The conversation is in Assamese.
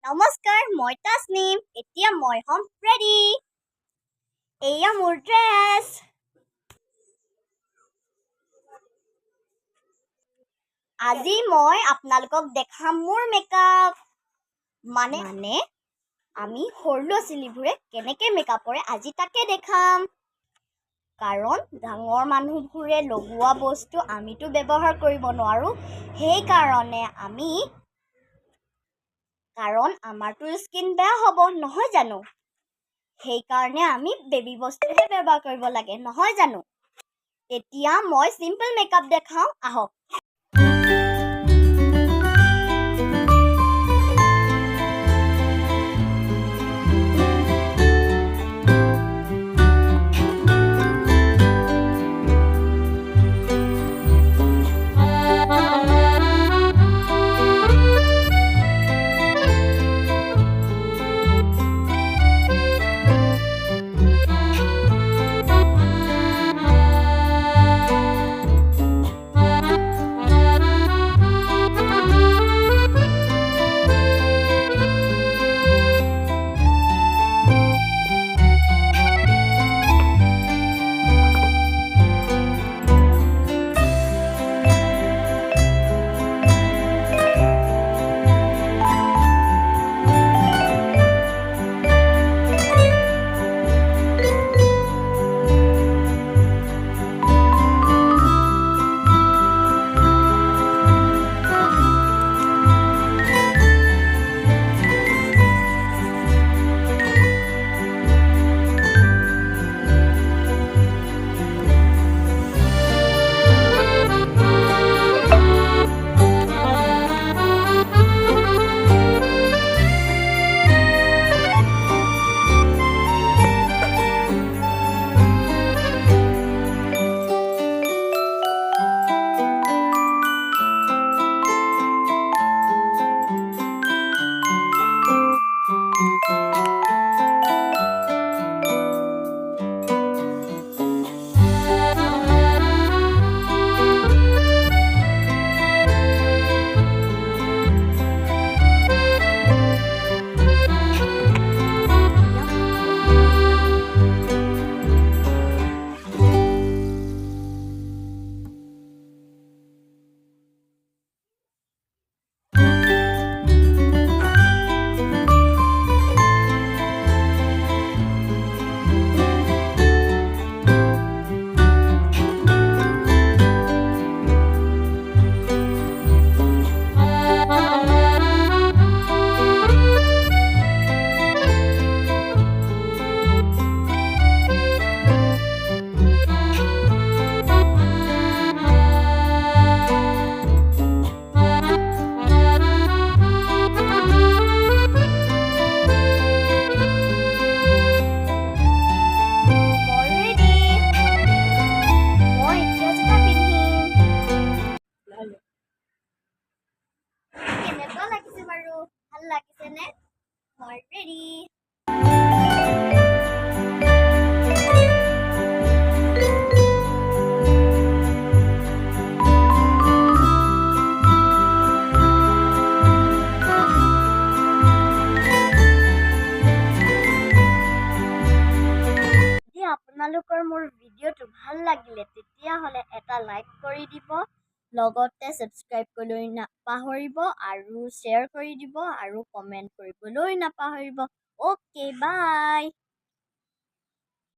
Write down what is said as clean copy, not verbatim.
নমস্কাৰ, মই তাছনিম। এতিয়া মই হ'ম ৰেডি। এয়া মোৰ ড্ৰেছ। আজি মই আপোনালোকক দেখাম মোৰ মেকআপ। মানে আমি সৰু ল'ৰা ছোৱালীবোৰে কেনেকৈ মেকআপ কৰে আজি তাকে দেখাম। কাৰণ ডাঙৰ মানুহবোৰে লগোৱা বস্তু আমিতো ব্যৱহাৰ কৰিব নোৱাৰোঁ। কাৰণ আমাৰতো স্কিন বেয়া হ'ব নহয় জানো? সেইকাৰণে আমি বেবী বস্তুহে ব্যৱহাৰ কৰিব লাগে নহয় জানো? এতিয়া মই চিম্পল মেকআপ দেখাওঁ, আহক। কেনেকুৱা লাগিছে বাৰু? ভাল লাগিছেনে? মই ৰেডি। যদি আপোনালোকৰ মোৰ ভিডিঅ'টো ভাল লাগিলে তেতিয়াহ'লে এটা লাইক কৰি দিব, লগতে ছাবস্ক্ৰাইব কৰিবলৈ নাপাহৰিব আৰু শ্বেয়াৰ কৰি দিব আৰু কমেণ্ট কৰিবলৈ নাপাহৰিব। অ'কে, বাই।